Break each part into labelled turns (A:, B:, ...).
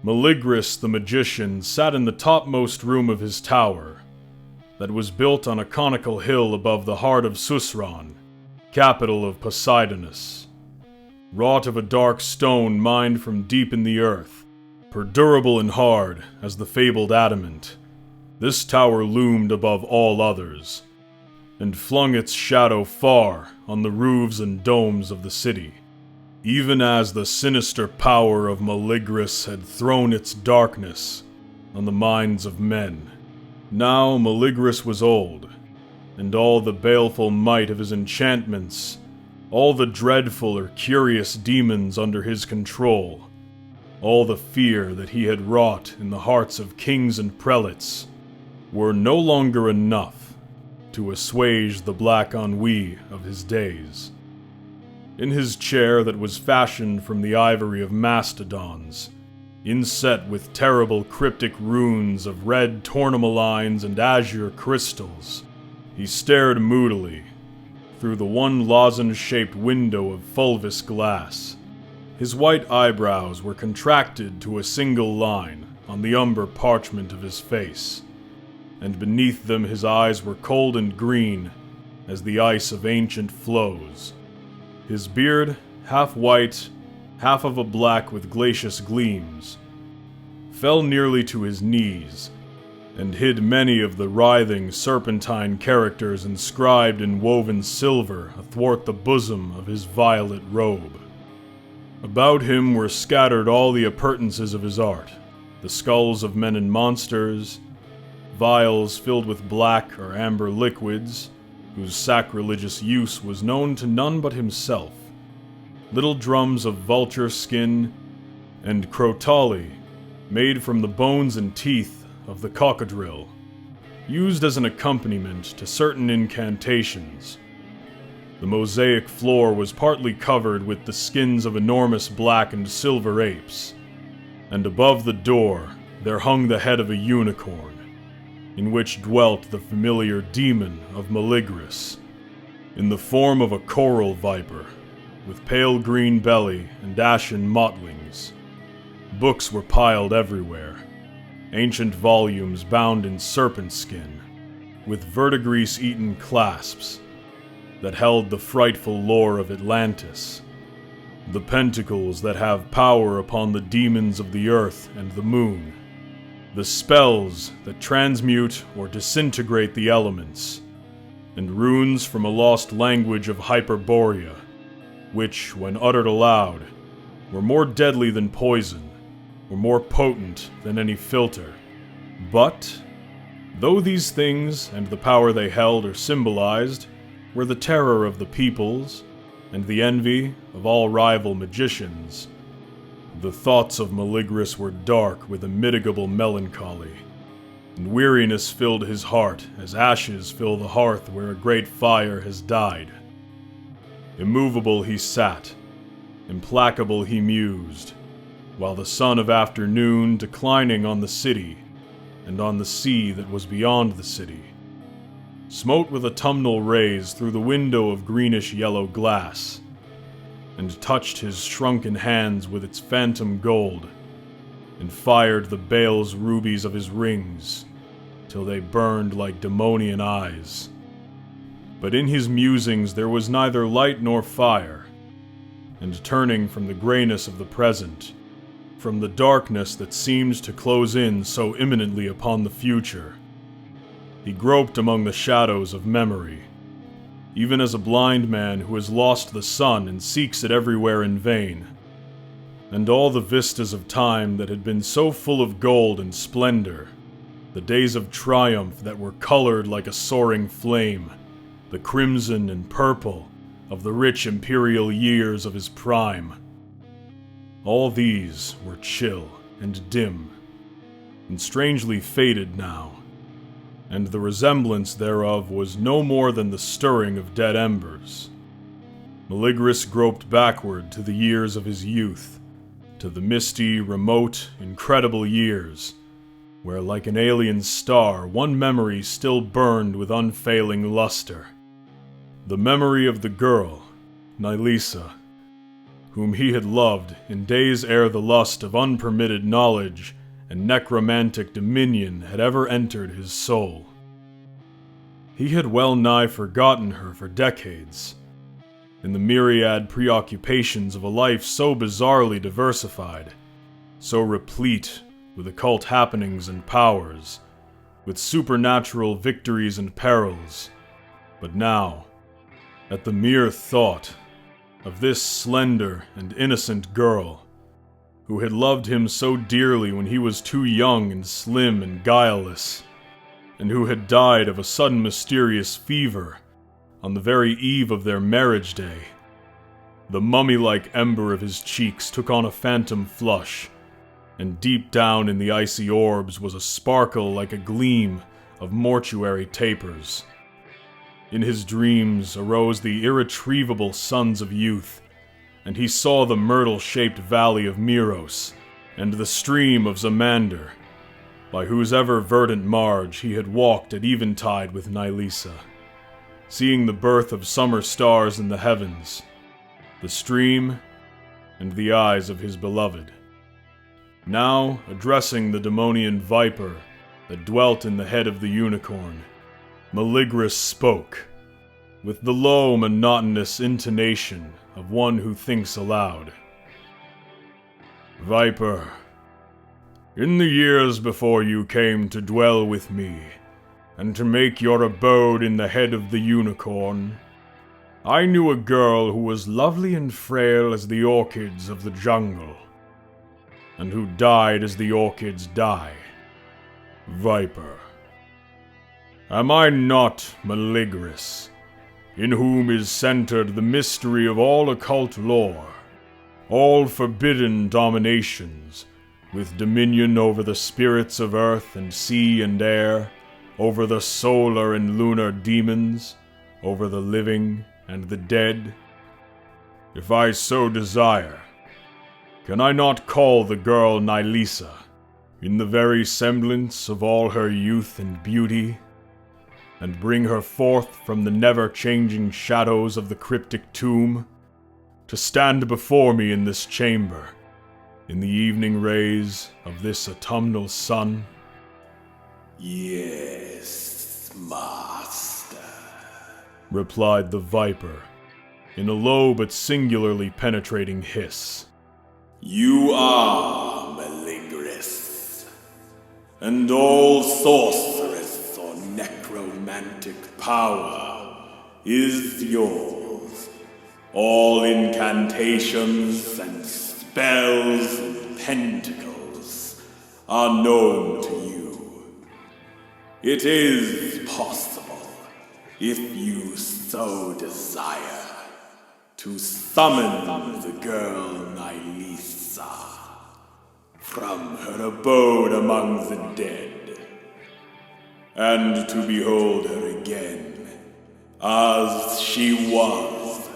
A: Meleagris the magician sat in the topmost room of his tower, that was built on a conical hill above the heart of Susran, capital of Poseidonus. Wrought of a dark stone mined from deep in the earth, perdurable and hard as the fabled adamant, this tower loomed above all others, and flung its shadow far on the roofs and domes of the city, even as the sinister power of Meleagris had thrown its darkness on the minds of men. Now Meleagris was old, and all the baleful might of his enchantments, all the dreadful or curious demons under his control, all the fear that he had wrought in the hearts of kings and prelates, were no longer enough to assuage the black ennui of his days. In his chair that was fashioned from the ivory of mastodons, inset with terrible cryptic runes of red tourmalines and azure crystals, he stared moodily through the one lozenge-shaped window of fulvous glass. His white eyebrows were contracted to a single line on the umber parchment of his face, and beneath them his eyes were cold and green as the ice of ancient flows. His beard, half white, half of a black with glacious gleams, fell nearly to his knees, and hid many of the writhing serpentine characters inscribed in woven silver athwart the bosom of his violet robe. About him were scattered all the appurtenances of his art, the skulls of men and monsters, vials filled with black or amber liquids, whose sacrilegious use was known to none but himself, little drums of vulture skin, and crotali, made from the bones and teeth of the cocodril, used as an accompaniment to certain incantations. The mosaic floor was partly covered with the skins of enormous black and silver apes, and above the door there hung the head of a unicorn, in which dwelt the familiar demon of Meleagris, in the form of a coral viper, with pale green belly and ashen mottlings. Books were piled everywhere, ancient volumes bound in serpent skin, with verdigris-eaten clasps, that held the frightful lore of Atlantis, the pentacles that have power upon the demons of the earth and the moon, the spells that transmute or disintegrate the elements, and runes from a lost language of Hyperborea, which, when uttered aloud, were more deadly than poison, or more potent than any philter. But, though these things and the power they held or symbolized were the terror of the peoples and the envy of all rival magicians, the thoughts of Meleagris were dark with immitigable melancholy, and weariness filled his heart as ashes fill the hearth where a great fire has died. Immovable he sat, implacable he mused, while the sun of afternoon declining on the city and on the sea that was beyond the city, smote with autumnal rays through the window of greenish-yellow glass, and touched his shrunken hands with its phantom gold, and fired the bale's rubies of his rings, till they burned like demonian eyes. But in his musings there was neither light nor fire, and turning from the grayness of the present, from the darkness that seemed to close in so imminently upon the future, he groped among the shadows of memory, even as a blind man who has lost the sun and seeks it everywhere in vain, and all the vistas of time that had been so full of gold and splendor, the days of triumph that were colored like a soaring flame, the crimson and purple of the rich imperial years of his prime. All these were chill and dim, and strangely faded now, and the resemblance thereof was no more than the stirring of dead embers. Meleagris groped backward to the years of his youth, to the misty, remote, incredible years, where like an alien star one memory still burned with unfailing luster. The memory of the girl, Nilisa, whom he had loved in days ere the lust of unpermitted knowledge and necromantic dominion had ever entered his soul. He had well nigh forgotten her for decades, in the myriad preoccupations of a life so bizarrely diversified, so replete with occult happenings and powers, with supernatural victories and perils. But now, at the mere thought of this slender and innocent girl, who had loved him so dearly when he was too young and slim and guileless, and who had died of a sudden mysterious fever on the very eve of their marriage day, the mummy-like ember of his cheeks took on a phantom flush, and deep down in the icy orbs was a sparkle like a gleam of mortuary tapers. In his dreams arose the irretrievable sons of youth, and he saw the myrtle-shaped valley of Meros, and the stream of Zamander, by whose ever-verdant marge he had walked at eventide with Nylisa, seeing the birth of summer stars in the heavens, the stream, and the eyes of his beloved. Now, addressing the demonian viper that dwelt in the head of the unicorn, Meleagris spoke, with the low, monotonous intonation of one who thinks aloud. Viper, in the years before you came to dwell with me, and to make your abode in the head of the unicorn, I knew a girl who was lovely and frail as the orchids of the jungle, and who died as the orchids die. Viper, am I not Meleagris, in whom is centered the mystery of all occult lore, all forbidden dominations, with dominion over the spirits of earth and sea and air, over the solar and lunar demons, over the living and the dead? If I so desire, can I not call the girl Nylisa, in the very semblance of all her youth and beauty, and bring her forth from the never-changing shadows of the cryptic tomb, to stand before me in this chamber, in the evening rays of this autumnal sun?
B: Yes, master,
A: replied the viper, in a low but singularly penetrating hiss.
B: You are Meleagris, and all sorceress or necromantic power is yours. All incantations and spells and pentacles are known to you. It is possible, if you so desire, to summon the girl Nylisa from her abode among the dead, and to behold her again as she was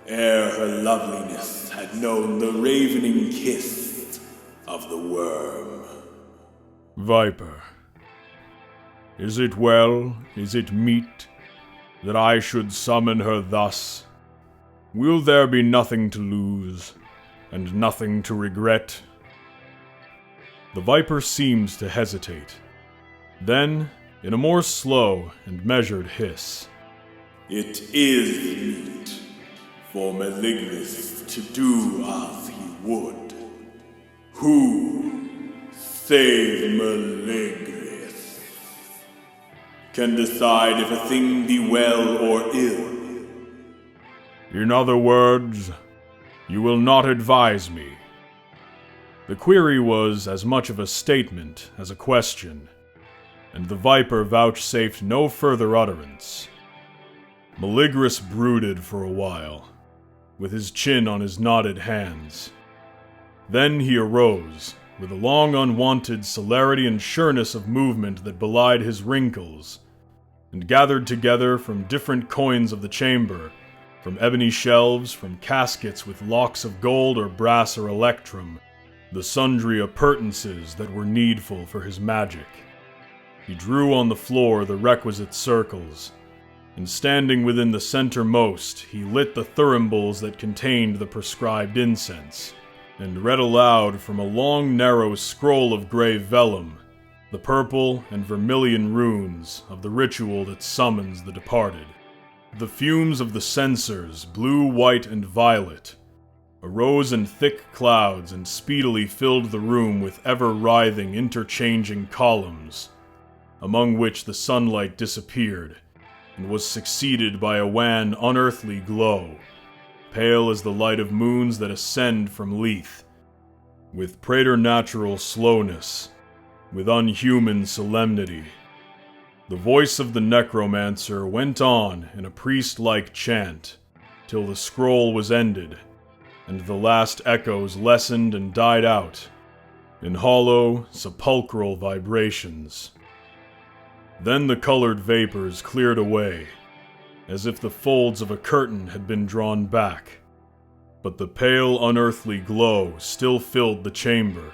B: ere her loveliness had known the ravening kiss of the worm.
A: Viper, is it well, is it meet, that I should summon her thus? Will there be nothing to lose, and nothing to regret? The viper seems to hesitate. Then, in a more slow and measured hiss,
B: It is meet for Meleagris to do as he would. Who, save Meleagris, can decide if a thing be well or ill?
A: In other words, you will not advise me. The query was as much of a statement as a question, and the viper vouchsafed no further utterance. Meleagris brooded for a while, with his chin on his knotted hands. Then he arose, with a long unwonted celerity and sureness of movement that belied his wrinkles, and gathered together from different coigns of the chamber, from ebony shelves, from caskets with locks of gold or brass or electrum, the sundry appurtenances that were needful for his magic. He drew on the floor the requisite circles, and standing within the centermost, he lit the thurimbals that contained the prescribed incense, and read aloud from a long, narrow scroll of gray vellum the purple and vermilion runes of the ritual that summons the departed. The fumes of the censers, blue, white, and violet, arose in thick clouds and speedily filled the room with ever-writhing, interchanging columns, among which the sunlight disappeared, and was succeeded by a wan, unearthly glow, pale as the light of moons that ascend from Lethe, with preternatural slowness, with unhuman solemnity. The voice of the necromancer went on in a priest-like chant, till the scroll was ended, and the last echoes lessened and died out in hollow, sepulchral vibrations. Then the colored vapors cleared away, as if the folds of a curtain had been drawn back, but the pale, unearthly glow still filled the chamber,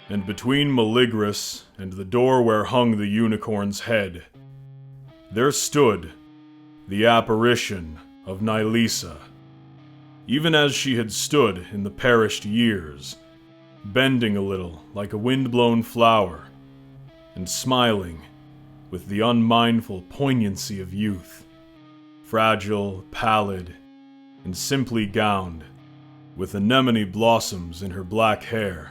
A: and between Meleagris and the door where hung the unicorn's head, there stood the apparition of Nylisa, even as she had stood in the perished years, bending a little like a wind-blown flower, and smiling with the unmindful poignancy of youth, fragile, pallid, and simply gowned, with anemone blossoms in her black hair,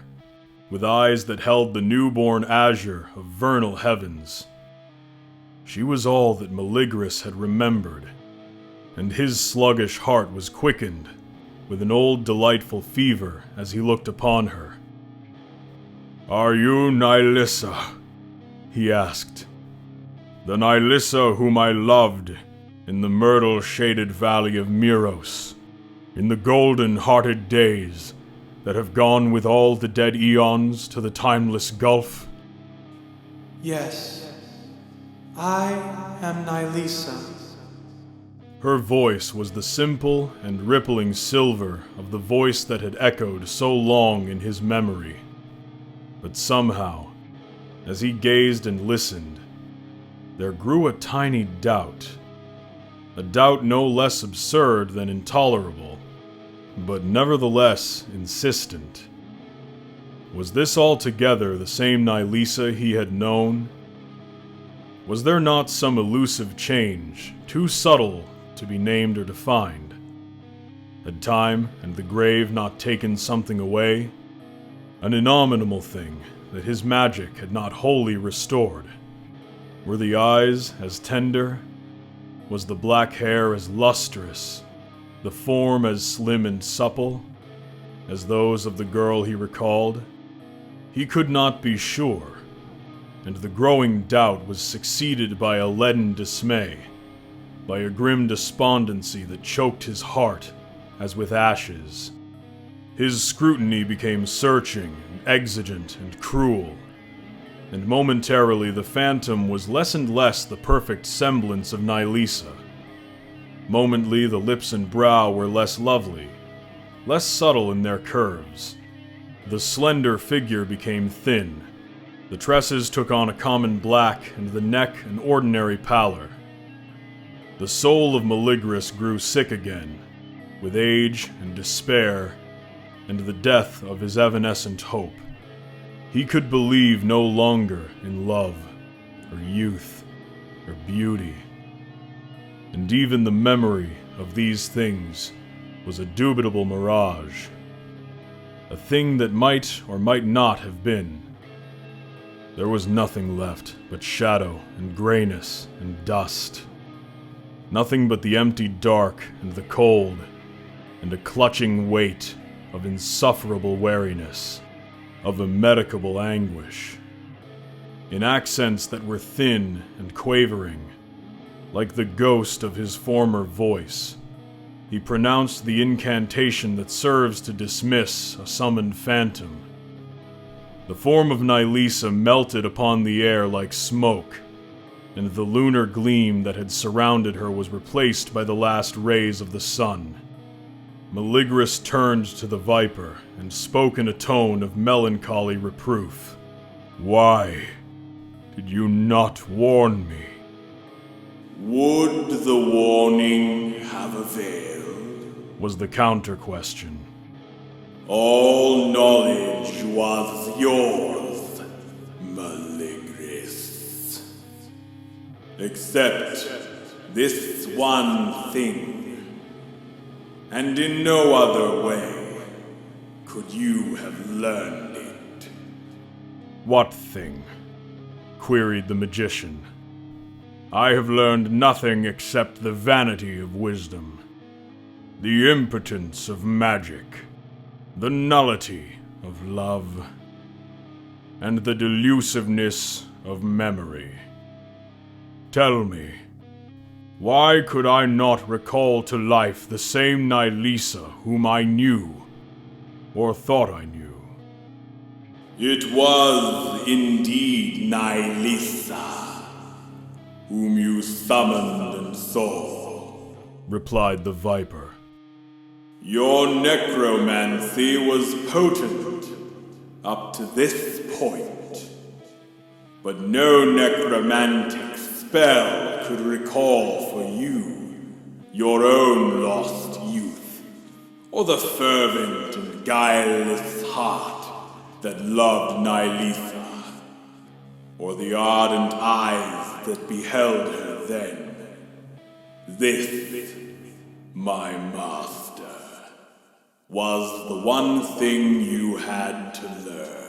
A: with eyes that held the newborn azure of vernal heavens. She was all that Meleagris had remembered, and his sluggish heart was quickened with an old delightful fever as he looked upon her. "Are you Nylisa?" he asked. "The Nylisa whom I loved in the myrtle-shaded valley of Miros, in the golden-hearted days that have gone with all the dead eons to the timeless gulf?"
C: "Yes, I am Nylisa."
A: Her voice was the simple and rippling silver of the voice that had echoed so long in his memory. But somehow, as he gazed and listened, there grew a tiny doubt. A doubt no less absurd than intolerable, but nevertheless insistent. Was this altogether the same Nylisa he had known? Was there not some elusive change, too subtle to be named or defined? Had time and the grave not taken something away? An innominable thing that his magic had not wholly restored? Were the eyes as tender? Was the black hair as lustrous? The form as slim and supple as those of the girl he recalled? He could not be sure, and the growing doubt was succeeded by a leaden dismay, by a grim despondency that choked his heart as with ashes. His scrutiny became searching and exigent and cruel, and momentarily the phantom was less and less the perfect semblance of Nylisa. Momently the lips and brow were less lovely, less subtle in their curves. The slender figure became thin. The tresses took on a common black, and the neck an ordinary pallor. The soul of Meleagris grew sick again, with age and despair, and the death of his evanescent hope. He could believe no longer in love, or youth, or beauty. And even the memory of these things was a dubitable mirage, a thing that might or might not have been. There was nothing left but shadow and grayness and dust. Nothing but the empty dark and the cold, and a clutching weight of insufferable weariness, of immedicable anguish. In accents that were thin and quavering, like the ghost of his former voice, he pronounced the incantation that serves to dismiss a summoned phantom. The form of Nylisa melted upon the air like smoke, and the lunar gleam that had surrounded her was replaced by the last rays of the sun. Meleagris turned to the Viper and spoke in a tone of melancholy reproof. "Why did you not warn me?"
B: Would the warning have availed?
A: Was the counter question.
B: All knowledge was yours, Malignus. Except this one thing. And in no other way could you have learned it.
A: What thing? Queried the magician. I have learned nothing except the vanity of wisdom, the impotence of magic, the nullity of love, and the delusiveness of memory. Tell me, why could I not recall to life the same Nilisa whom I knew, or thought I knew?
B: It was indeed Nilisa, whom you summoned and saw,
A: replied the Viper.
B: Your necromancy was potent up to this point, but no necromantic spell could recall for you your own lost youth, or the fervent and guileless heart that loved Nilisa, or the ardent eyes that beheld her then. This, my master, was the one thing you had to learn.